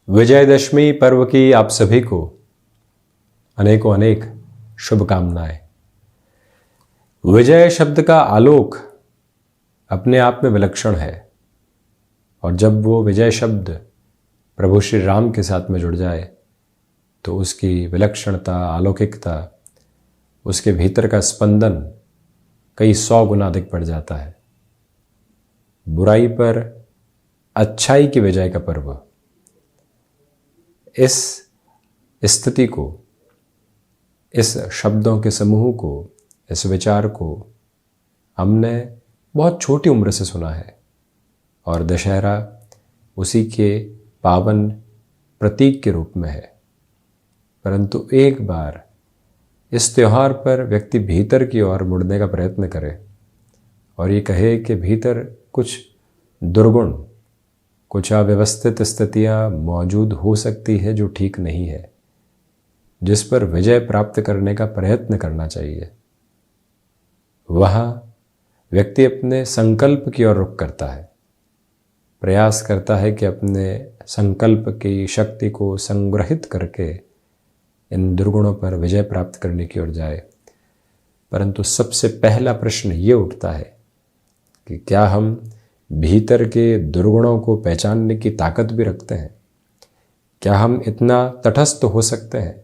विजयदशमी पर्व की आप सभी को अनेकों अनेक शुभकामनाएं। विजय शब्द का आलोक अपने आप में विलक्षण है और जब वो विजय शब्द प्रभु श्री राम के साथ में जुड़ जाए तो उसकी विलक्षणता, अलौकिकता, उसके भीतर का स्पंदन कई 100 गुना अधिक बढ़ जाता है। बुराई पर अच्छाई की विजय का पर्व, इस स्थिति को, इस शब्दों के समूह को, इस विचार को हमने बहुत छोटी उम्र से सुना है और दशहरा उसी के पावन प्रतीक के रूप में है। परंतु एक बार इस त्योहार पर व्यक्ति भीतर की ओर मुड़ने का प्रयत्न करे और ये कहे कि भीतर कुछ दुर्गुण, कुछ अव्यवस्थित स्थितियां मौजूद हो सकती है जो ठीक नहीं है, जिस पर विजय प्राप्त करने का प्रयत्न करना चाहिए। वहाँ व्यक्ति अपने संकल्प की ओर रुख करता है, प्रयास करता है कि अपने संकल्प की शक्ति को संग्रहित करके इन दुर्गुणों पर विजय प्राप्त करने की ओर जाए। परंतु सबसे पहला प्रश्न ये उठता है कि क्या हम भीतर के दुर्गुणों को पहचानने की ताकत भी रखते हैं? क्या हम इतना तटस्थ हो सकते हैं?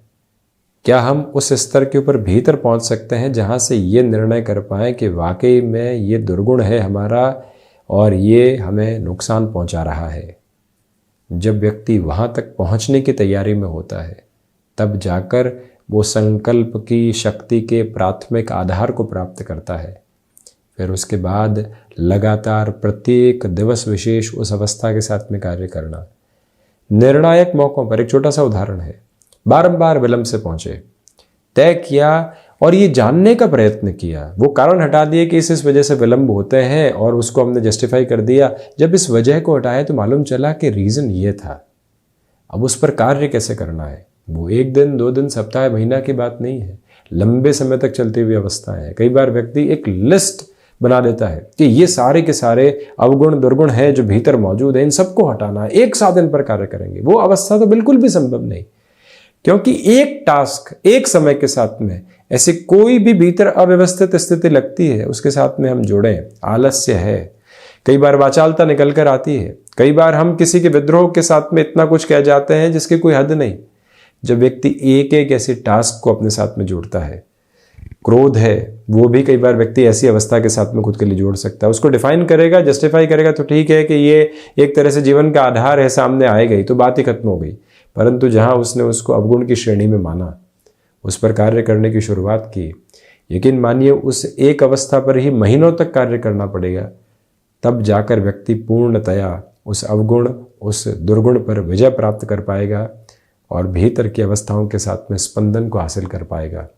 क्या हम उस स्तर के ऊपर भीतर पहुंच सकते हैं जहां से ये निर्णय कर पाएं कि वाकई में ये दुर्गुण है हमारा और ये हमें नुकसान पहुंचा रहा है? जब व्यक्ति वहां तक पहुंचने की तैयारी में होता है तब जाकर वो संकल्प की शक्ति के प्राथमिक आधार को प्राप्त करता है। फिर उसके बाद लगातार प्रत्येक दिवस विशेष उस अवस्था के साथ में कार्य करना। निर्णायक मौकों पर एक छोटा सा उदाहरण है, बारंबार विलंब से पहुंचे, तय किया और ये जानने का प्रयत्न किया, वो कारण हटा दिए कि इस वजह से विलंब होते हैं और उसको हमने जस्टिफाई कर दिया। जब इस वजह को हटाया तो मालूम चला कि रीजन ये था। अब उस पर कार्य कैसे करना है, वो 1 दिन 2 दिन सप्ताह महीना की बात नहीं है, लंबे समय तक चलती हुई अवस्थाएं है। कई बार व्यक्ति एक लिस्ट बना देता है कि ये सारे के सारे अवगुण दुर्गुण है जो भीतर मौजूद है, इन सबको हटाना है, एक साथ इन पर कार्य करेंगे। वो अवस्था तो बिल्कुल भी संभव नहीं, क्योंकि एक टास्क एक समय के साथ में ऐसी कोई भी भीतर अव्यवस्थित स्थिति लगती है उसके साथ में हम जुड़ें। आलस्य है, कई बार वाचालता निकल कर आती है, कई बार हम किसी के विद्रोह के साथ में इतना कुछ कह जाते हैं जिसकी कोई हद नहीं। जब व्यक्ति एक एक ऐसी टास्क को अपने साथ में जोड़ता है, क्रोध है, वो भी कई बार व्यक्ति ऐसी अवस्था के साथ में खुद के लिए जोड़ सकता है। उसको डिफाइन करेगा, जस्टिफाई करेगा तो ठीक है कि ये एक तरह से जीवन का आधार है, सामने आएगा ही तो बात ही खत्म हो गई। परंतु जहां उसने उसको अवगुण की श्रेणी में माना, उस पर कार्य करने की शुरुआत की, यकीन मानिए उस एक अवस्था पर ही महीनों तक कार्य करना पड़ेगा, तब जाकर व्यक्ति पूर्णतया उस अवगुण, उस दुर्गुण पर विजय प्राप्त कर पाएगा और भीतर की अवस्थाओं के साथ में स्पंदन को हासिल कर पाएगा।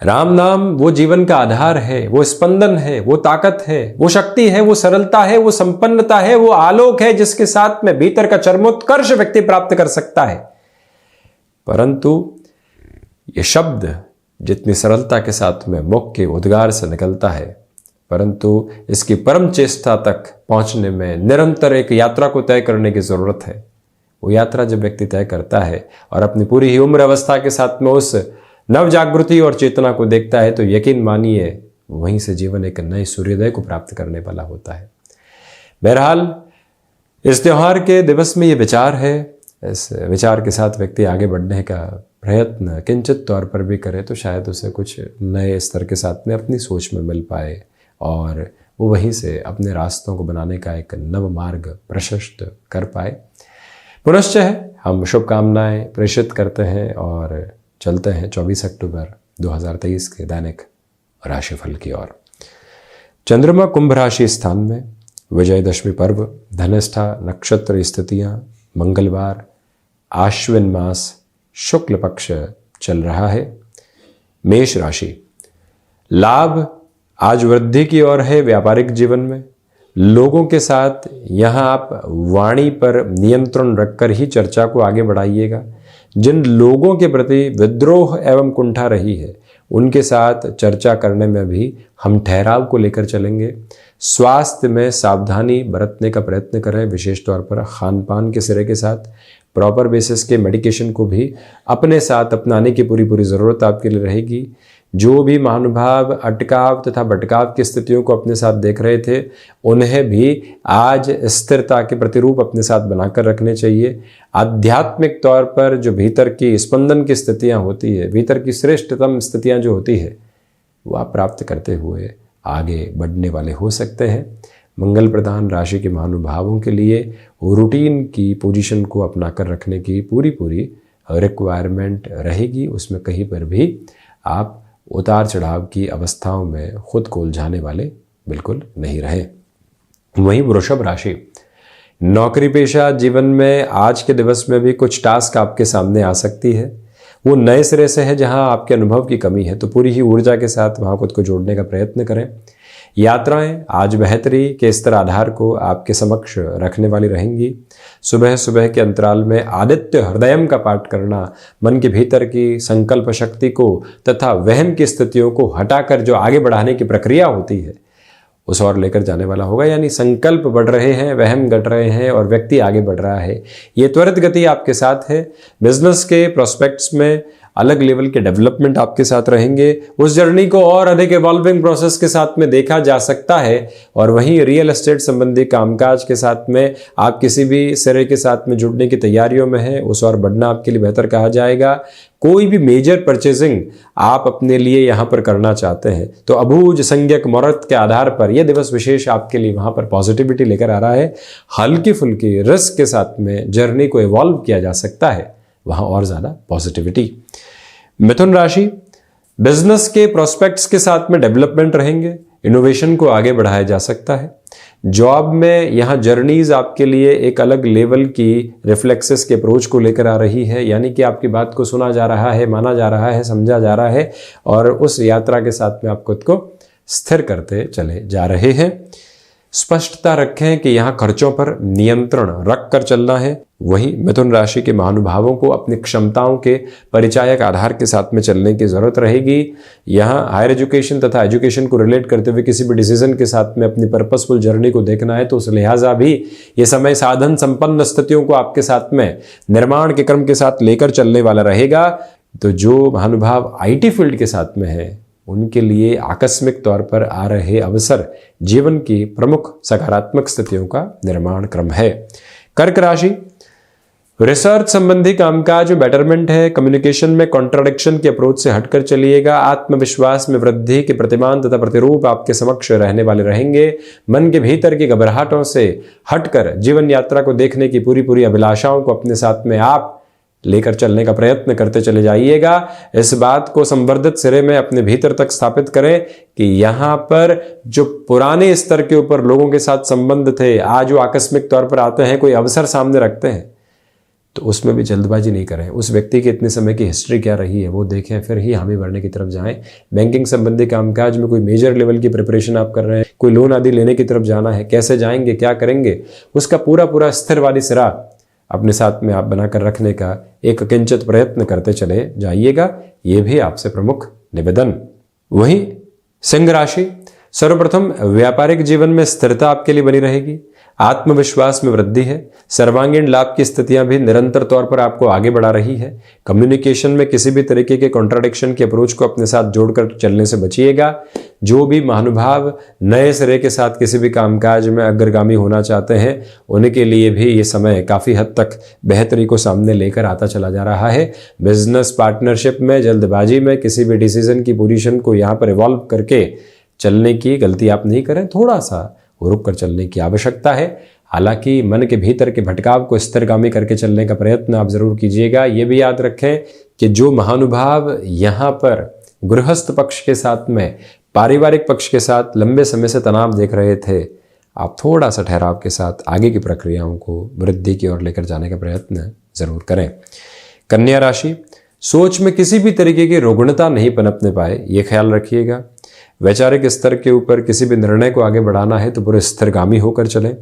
राम नाम वो जीवन का आधार है, वो स्पंदन है, वो ताकत है, वो शक्ति है, वो सरलता है, वो संपन्नता है, वो आलोक है जिसके साथ में भीतर का चरमोत्कर्ष व्यक्ति प्राप्त कर सकता है। परंतु ये शब्द जितनी सरलता के साथ में मुख के उद्गार से निकलता है, परंतु इसकी परम चेष्टा तक पहुंचने में निरंतर एक यात्रा को तय करने की जरूरत है। वो यात्रा जब व्यक्ति तय करता है और अपनी पूरी ही उम्र अवस्था के साथ में उस नव जागृति और चेतना को देखता है तो यकीन मानिए वहीं से जीवन एक नए सूर्योदय को प्राप्त करने वाला होता है। बहरहाल इस त्योहार के दिवस में ये विचार है, इस विचार के साथ व्यक्ति आगे बढ़ने का प्रयत्न किंचित तौर पर भी करे तो शायद उसे कुछ नए स्तर के साथ में अपनी सोच में मिल पाए और वो वहीं से अपने रास्तों को बनाने का एक नव मार्ग प्रशस्त कर पाए। पुनश्च हम शुभकामनाएं प्रेषित करते हैं और चलते हैं 24 अक्टूबर 2023 के दैनिक राशिफल की ओर। चंद्रमा कुंभ राशि स्थान में, विजयदशमी पर्व, धनिष्ठा नक्षत्र स्थितियां, मंगलवार, आश्विन मास, शुक्ल पक्ष चल रहा है। मेष राशि, लाभ आज वृद्धि की ओर है। व्यापारिक जीवन में लोगों के साथ यहाँ आप वाणी पर नियंत्रण रखकर ही चर्चा को आगे बढ़ाइएगा। जिन लोगों के प्रति विद्रोह एवं कुंठा रही है उनके साथ चर्चा करने में भी हम ठहराव को लेकर चलेंगे। स्वास्थ्य में सावधानी बरतने का प्रयत्न करें, विशेष तौर पर खान पान के सिरे के साथ। प्रॉपर बेसिस के मेडिकेशन को भी अपने साथ अपनाने की पूरी ज़रूरत आपके लिए रहेगी। जो भी महानुभाव अटकाव तथा भटकाव की स्थितियों को अपने साथ देख रहे थे, उन्हें भी आज स्थिरता के प्रतिरूप अपने साथ बनाकर रखने चाहिए। आध्यात्मिक तौर पर जो भीतर की स्पंदन की स्थितियां होती है, भीतर की श्रेष्ठतम स्थितियां जो होती है, वह आप प्राप्त करते हुए आगे बढ़ने वाले हो सकते हैं। मंगल प्रधान राशि के महानुभावों के लिए रूटीन की पोजीशन को अपना कर रखने की पूरी रिक्वायरमेंट रहेगी। उसमें कहीं पर भी आप उतार चढ़ाव की अवस्थाओं में खुद को उलझाने वाले बिल्कुल नहीं रहे। वहीं वृषभ राशि, नौकरी पेशा जीवन में आज के दिवस में भी कुछ टास्क आपके सामने आ सकती है। वो नए सिरे से है जहां आपके अनुभव की कमी है, तो पूरी ही ऊर्जा के साथ वहां खुद को जोड़ने का प्रयत्न करें। यात्राएं आज बेहतरी के स्तर आधार को आपके समक्ष रखने वाली रहेंगी। सुबह सुबह के अंतराल में आदित्य हृदयम का पाठ करना मन के भीतर की संकल्प शक्ति को तथा वहम की स्थितियों को हटाकर जो आगे बढ़ाने की प्रक्रिया होती है उस और लेकर जाने वाला होगा। यानी संकल्प बढ़ रहे हैं, वहम घट रहे हैं और व्यक्ति आगे बढ़ रहा है। ये त्वरित गति आपके साथ है। बिजनेस के प्रोस्पेक्ट्स में अलग लेवल के डेवलपमेंट आपके साथ रहेंगे। उस जर्नी को और अधिक इवॉल्विंग प्रोसेस के साथ में देखा जा सकता है। और वहीं रियल एस्टेट संबंधी कामकाज के साथ में आप किसी भी सिरे के साथ में जुड़ने की तैयारियों में हैं, उस और बढ़ना आपके लिए बेहतर कहा जाएगा। कोई भी मेजर परचेजिंग आप अपने लिए यहाँ पर करना चाहते हैं तो अबूझ संज्ञक मुहूर्त के आधार पर यह दिवस विशेष आपके लिए वहाँ पर पॉजिटिविटी लेकर आ रहा है। हल्की फुल्की रिस्क के साथ में जर्नी को इवॉल्व किया जा सकता है, वहाँ और ज़्यादा पॉजिटिविटी। मिथुन राशि, बिजनेस के प्रोस्पेक्ट्स के साथ में डेवलपमेंट रहेंगे, इनोवेशन को आगे बढ़ाया जा सकता है। जॉब में यहाँ जर्नीज आपके लिए एक अलग लेवल की रिफ्लेक्सेस के अप्रोच को लेकर आ रही है। यानी कि आपकी बात को सुना जा रहा है, माना जा रहा है, समझा जा रहा है और उस यात्रा के साथ में आप खुद को स्थिर करते चले जा रहे हैं। स्पष्टता रखें कि यहाँ खर्चों पर नियंत्रण रख कर चलना है। वहीं मिथुन राशि के महानुभावों को अपनी क्षमताओं के परिचायक आधार के साथ में चलने की जरूरत रहेगी। यहाँ हायर एजुकेशन तथा एजुकेशन को रिलेट करते हुए किसी भी डिसीजन के साथ में अपनी पर्पसफुल जर्नी को देखना है तो उस लिहाजा भी ये समय साधन संपन्न स्थितियों को आपके साथ में निर्माण के क्रम के साथ लेकर चलने वाला रहेगा। तो जो महानुभाव IT फील्ड के साथ में है उनके लिए आकस्मिक तौर पर आ रहे अवसर जीवन की प्रमुख सकारात्मक स्थितियों का निर्माण क्रम है। कर्क राशि, रिसर्च संबंधी कामकाज में बेटरमेंट है। कम्युनिकेशन में कॉन्ट्राडिक्शन के अप्रोच से हटकर चलिएगा। आत्मविश्वास में वृद्धि के प्रतिमान तथा प्रतिरूप आपके समक्ष रहने वाले रहेंगे। मन के भीतर की घबराहटों से हटकर जीवन यात्रा को देखने की पूरी अभिलाषाओं को अपने साथ में आप लेकर चलने का प्रयत्न करते चले जाइएगा। इस बात को संवर्धित सिरे में अपने भीतर तक स्थापित करें कि यहाँ पर जो पुराने स्तर के ऊपर लोगों के साथ संबंध थे, आज वो आकस्मिक तौर पर आते हैं, कोई अवसर सामने रखते हैं तो उसमें भी जल्दबाजी नहीं करें। उस व्यक्ति की इतने समय की हिस्ट्री क्या रही है वो देखें, फिर ही हामी भरने की तरफ जाएं। बैंकिंग संबंधी कामकाज में कोई मेजर लेवल की प्रिपरेशन आप कर रहे हैं, कोई लोन आदि लेने की तरफ जाना है, कैसे जाएंगे, क्या करेंगे, उसका पूरा स्थिरवादी सिरा अपने साथ में आप बनाकर रखने का एक किंचित प्रयत्न करते चले जाइएगा। ये भी आपसे प्रमुख निवेदन। वहीं सिंह राशि, सर्वप्रथम व्यापारिक जीवन में स्थिरता आपके लिए बनी रहेगी। आत्मविश्वास में वृद्धि है। सर्वांगीण लाभ की स्थितियां भी निरंतर तौर पर आपको आगे बढ़ा रही है। कम्युनिकेशन में किसी भी तरीके के कॉन्ट्राडिक्शन के अप्रोच को अपने साथ जोड़कर चलने से बचिएगा। जो भी महानुभाव नए सिरे के साथ किसी भी कामकाज में अग्रगामी होना चाहते हैं उनके लिए भी ये समय काफ़ी हद तक बेहतरी को सामने लेकर आता चला जा रहा है। बिजनेस पार्टनरशिप में जल्दबाजी में किसी भी डिसीजन की पोजीशन को यहाँ पर इवॉल्व करके चलने की गलती आप नहीं करें। थोड़ा सा रुक कर चलने की आवश्यकता है। हालांकि मन के भीतर के भटकाव को स्थिरगामी करके चलने का प्रयत्न आप जरूर कीजिएगा। ये भी याद रखें कि जो महानुभाव यहाँ पर गृहस्थ पक्ष के साथ में पारिवारिक पक्ष के साथ लंबे समय से तनाव देख रहे थे, आप थोड़ा सा ठहराव के साथ आगे की प्रक्रियाओं को वृद्धि की ओर लेकर जाने का प्रयत्न जरूर करें। कन्या राशि, सोच में किसी भी तरीके की रुग्णता नहीं पनपने पाए, ये ख्याल रखिएगा। वैचारिक स्तर के ऊपर किसी भी निर्णय को आगे बढ़ाना है तो पूरे स्थिरगामी होकर चलें।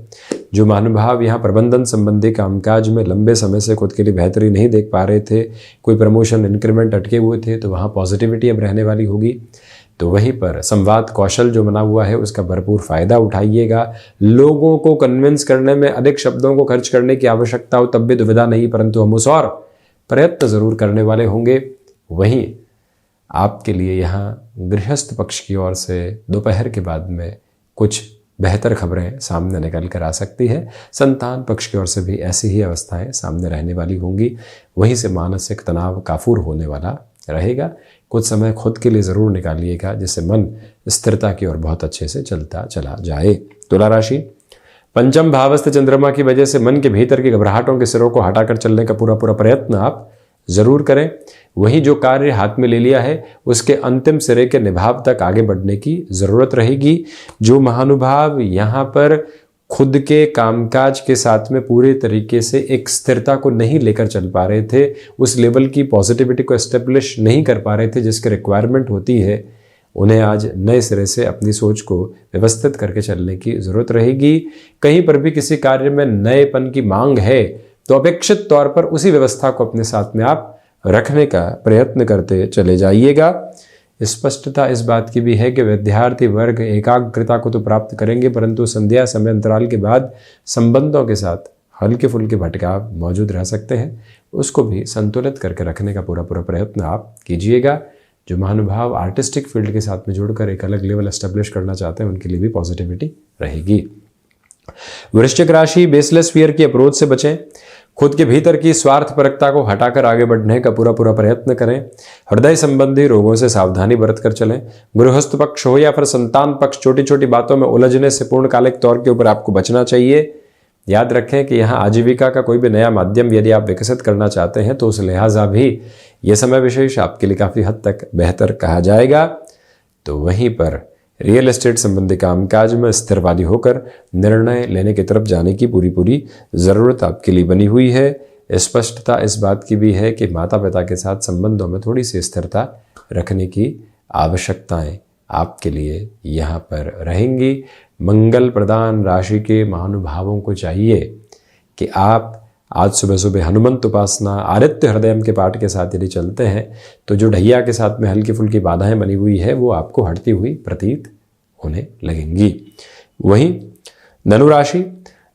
जो महानुभाव यहाँ प्रबंधन संबंधी कामकाज में लंबे समय से खुद के लिए बेहतरी नहीं देख पा रहे थे, कोई प्रमोशन इंक्रीमेंट अटके हुए थे, तो वहाँ पॉजिटिविटी अब रहने वाली होगी। तो वहीं पर संवाद कौशल जो बना हुआ है उसका भरपूर फायदा उठाइएगा। लोगों को कन्विंस करने में अधिक शब्दों को खर्च करने की आवश्यकता हो तब भी दुविधा नहीं, परंतु हम उस और प्रयत्न जरूर करने वाले होंगे। वहीं आपके लिए यहाँ गृहस्थ पक्ष की ओर से दोपहर के बाद में कुछ बेहतर खबरें सामने निकल कर आ सकती है। संतान पक्ष की ओर से भी ऐसी ही अवस्थाएं सामने रहने वाली होंगी। वहीं से मानसिक तनाव काफूर होने वाला रहेगा। कुछ समय खुद के लिए ज़रूर निकालिएगा जिससे मन स्थिरता की ओर बहुत अच्छे से चलता चला जाए। तुला राशि, पंचम भावस्थ चंद्रमा की वजह से मन के भीतर की घबराहटों के सिरों को हटाकर चलने का पूरा प्रयत्न आप जरूर करें। वहीं जो कार्य हाथ में ले लिया है उसके अंतिम सिरे के निभाव तक आगे बढ़ने की जरूरत रहेगी। जो महानुभाव यहाँ पर खुद के कामकाज के साथ में पूरे तरीके से एक स्थिरता को नहीं लेकर चल पा रहे थे, उस लेवल की पॉजिटिविटी को एस्टेब्लिश नहीं कर पा रहे थे जिसकी रिक्वायरमेंट होती है, उन्हें आज नए सिरे से अपनी सोच को व्यवस्थित करके चलने की जरूरत रहेगी। कहीं पर भी किसी कार्य में नएपन की मांग है तो अपेक्षित तौर पर उसी व्यवस्था को अपने साथ में आप रखने का प्रयत्न करते चले जाइएगा। स्पष्टता इस बात की भी है कि विद्यार्थी वर्ग एकाग्रता को तो प्राप्त करेंगे, परंतु संध्या समय अंतराल के बाद संबंधों के साथ हल्के फुल्के भटकाव मौजूद रह सकते हैं। उसको भी संतुलित करके रखने का पूरा प्रयत्न आप कीजिएगा। जो महानुभाव आर्टिस्टिक फील्ड के साथ में जुड़कर एक अलग लेवल एस्टेब्लिश करना चाहते हैं उनके लिए भी पॉजिटिविटी रहेगी। वृश्चिक राशि, बेसलेस फियर की अप्रोच से बचें। खुद के भीतर की स्वार्थपरकता को हटाकर आगे बढ़ने का पूरा प्रयत्न करें। हृदय संबंधी रोगों से सावधानी बरतकर चलें। गृहस्थ पक्ष हो या फिर संतान पक्ष, छोटी छोटी बातों में उलझने से पूर्णकालिक तौर के ऊपर आपको बचना चाहिए। याद रखें कि यहाँ आजीविका का कोई भी नया माध्यम यदि आप विकसित करना चाहते हैं तो उस लिहाजा भी यह समय विशेष आपके लिए काफ़ी हद तक बेहतर कहा जाएगा। तो वहीं पर रियल एस्टेट संबंधी कामकाज में स्थिरवादी होकर निर्णय लेने की तरफ जाने की पूरी ज़रूरत आपके लिए बनी हुई है। स्पष्टता इस बात की भी है कि माता पिता के साथ संबंधों में थोड़ी सी स्थिरता रखने की आवश्यकताएं आपके लिए यहाँ पर रहेंगी। मंगल प्रदान राशि के महानुभावों को चाहिए कि आप आज सुबह सुबह हनुमंत उपासना, आदित्य हृदयम के पाठ के साथ यदि चलते हैं तो जो ढैया के साथ में हल्की फुल्की बाधाएं बनी हुई है वो आपको हटती हुई प्रतीत होने लगेंगी। वहीं धनु राशि,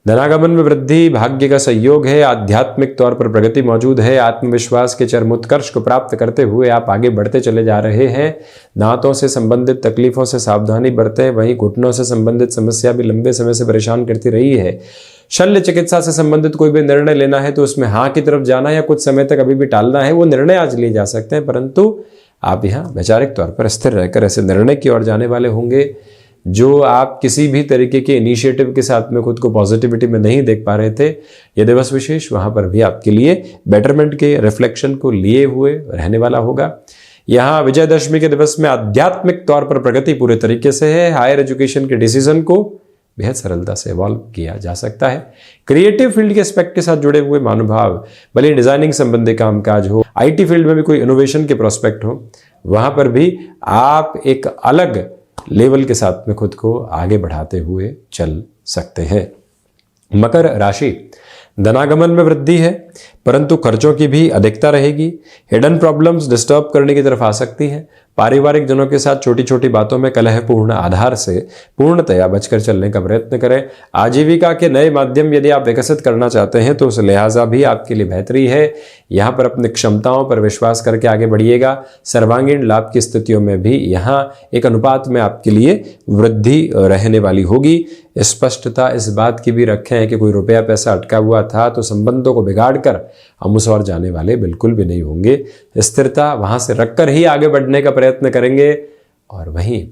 धनागमन में वृद्धि, भाग्य का सहयोग है, आध्यात्मिक तौर पर प्रगति मौजूद है। आत्मविश्वास के चरम उत्कर्ष को प्राप्त करते हुए आप आगे बढ़ते चले जा रहे हैं। दांतों से संबंधित तकलीफों से सावधानी बरतें। वहीं घुटनों से संबंधित समस्या भी लंबे समय से परेशान करती रही है। शल्य चिकित्सा से संबंधित कोई भी निर्णय लेना है तो उसमें हाँ की तरफ जाना या कुछ समय तक अभी भी टालना है, वो निर्णय आज लिए जा सकते हैं, परंतु आप यहाँ वैचारिक तौर पर स्थिर रहकर ऐसे निर्णय की ओर जाने वाले होंगे जो आप किसी भी तरीके के इनिशिएटिव के साथ में खुद को पॉजिटिविटी में नहीं देख पा रहे थे। यह दिवस विशेष वहां पर भी आपके लिए बेटरमेंट के रिफ्लेक्शन को लिए हुए रहने वाला होगा। यहाँ विजयदशमी के दिवस में आध्यात्मिक तौर पर प्रगति पूरे तरीके से है। हायर एजुकेशन के डिसीजन को बेहद सरलता से इवॉल्व किया जा सकता है। क्रिएटिव फील्ड के एस्पेक्ट के साथ जुड़े हुए महानुभाव, भले डिजाइनिंग संबंधी कामकाज हो, आईटी फील्ड में भी कोई इनोवेशन के प्रोस्पेक्ट हो, वहां पर भी आप एक अलग लेवल के साथ में खुद को आगे बढ़ाते हुए चल सकते हैं। मकर राशि, धनागमन में वृद्धि है परंतु खर्चों की भी अधिकता रहेगी। हिडन प्रॉब्लम्स डिस्टर्ब करने की तरफ आ सकती हैं। पारिवारिक जनों के साथ छोटी छोटी बातों में कलहपूर्ण आधार से पूर्णतया बचकर चलने का प्रयत्न करें। आजीविका के नए माध्यम यदि आप विकसित करना चाहते हैं तो उस लिहाजा भी आपके लिए बेहतरी है। यहाँ पर अपनी क्षमताओं पर विश्वास करके आगे बढ़िएगा। सर्वांगीण लाभ की स्थितियों में भी यहाँ एक अनुपात में आपके लिए वृद्धि रहने वाली होगी। स्पष्टता इस बात की भी रखें कि कोई रुपया पैसा अटका हुआ था तो संबंधों को बिगाड़ कर हम उस ओर जाने वाले बिल्कुल भी नहीं होंगे। स्थिरता वहां से रखकर ही आगे बढ़ने का प्रयत्न करेंगे। और वहीं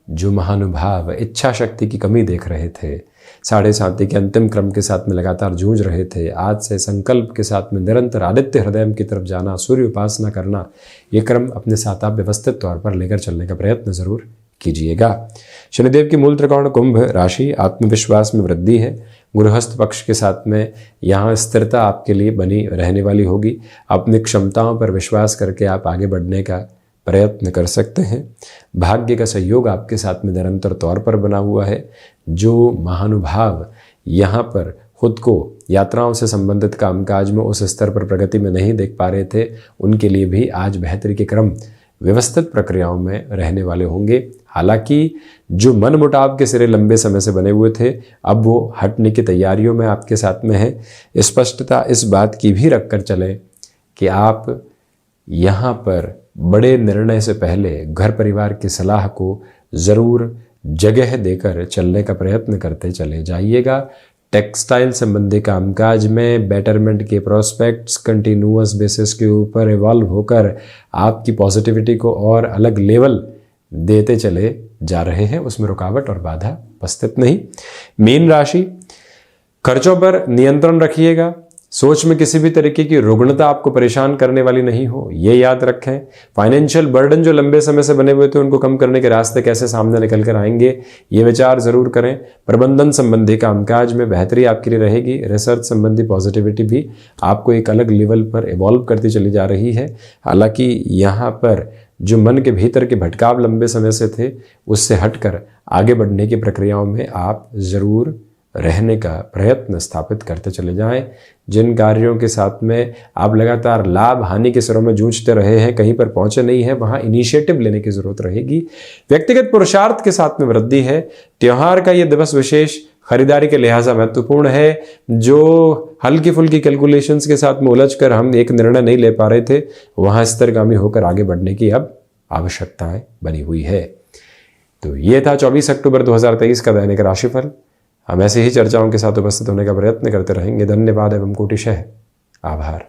जो महानुभाव इच्छा शक्ति की कमी देख रहे थे, साढ़े साथी के अंतिम क्रम के साथ में लगातार जूझ रहे थे, आज से संकल्प के साथ में निरंतर आदित्य हृदय की तरफ जाना, सूर्य उपासना करना, ये क्रम अपने साथ आप व्यवस्थित तौर पर लेकर चलने का प्रयत्न जरूर कीजिएगा। शनिदेव की मूल त्रिकोण कुंभ राशि, आत्मविश्वास में वृद्धि है। गृहस्थ पक्ष के साथ में यहाँ स्थिरता आपके लिए बनी रहने वाली होगी। अपनी क्षमताओं पर विश्वास करके आप आगे बढ़ने का प्रयत्न कर सकते हैं। भाग्य का सहयोग आपके साथ में निरंतर तौर पर बना हुआ है। जो महानुभाव यहाँ पर खुद को यात्राओं से संबंधित कामकाज में उस स्तर पर प्रगति में नहीं देख पा रहे थे, उनके लिए भी आज बेहतरी के क्रम व्यवस्थित प्रक्रियाओं में रहने वाले होंगे। हालांकि जो मन मुटाव के सिरे लंबे समय से बने हुए थे, अब वो हटने की तैयारियों में आपके साथ में है। स्पष्टता इस बात की भी रखकर चले कि आप यहाँ पर बड़े निर्णय से पहले घर परिवार की सलाह को ज़रूर जगह देकर चलने का प्रयत्न करते चले जाइएगा। टेक्सटाइल संबंधी कामकाज में बेटरमेंट के प्रोस्पेक्ट्स कंटिन्यूअस बेसिस के ऊपर इवॉल्व होकर आपकी पॉजिटिविटी को और अलग लेवल देते चले जा रहे हैं, उसमें रुकावट और बाधा उपस्थित नहीं। मीन राशि, खर्चों पर नियंत्रण रखिएगा। सोच में किसी भी तरीके की रुग्णता आपको परेशान करने वाली नहीं हो, ये याद रखें। फाइनेंशियल बर्डन जो लंबे समय से बने हुए थे, उनको कम करने के रास्ते कैसे सामने निकल कर आएंगे, ये विचार जरूर करें। प्रबंधन संबंधी कामकाज में बेहतरी आपके लिए रहेगी। रिसर्च संबंधी पॉजिटिविटी भी आपको एक अलग लेवल पर इवॉल्व करती चली जा रही है। हालांकि यहाँ पर जो मन के भीतर के भटकाव लंबे समय से थे, उससे हटकर आगे बढ़ने की प्रक्रियाओं में आप जरूर रहने का प्रयत्न स्थापित करते चले जाएं। जिन कार्यों के साथ में आप लगातार लाभ हानि के सिरों में जूझते रहे हैं, कहीं पर पहुंचे नहीं हैं, वहां इनिशिएटिव लेने की जरूरत रहेगी। व्यक्तिगत पुरुषार्थ के साथ में वृद्धि है। त्योहार का यह दिवस विशेष खरीदारी के लिहाजा महत्वपूर्ण है। जो हल्की फुल्की कैलकुलेशंस के साथ में उलझकर हम एक निर्णय नहीं ले पा रहे थे, वहां स्तरगामी होकर आगे बढ़ने की अब आवश्यकताएं बनी हुई है। तो ये था 24 अक्टूबर 2023 का दैनिक राशिफल। हम ऐसे ही चर्चाओं के साथ उपस्थित होने का प्रयत्न करते रहेंगे। धन्यवाद एवं कोटिशः आभार।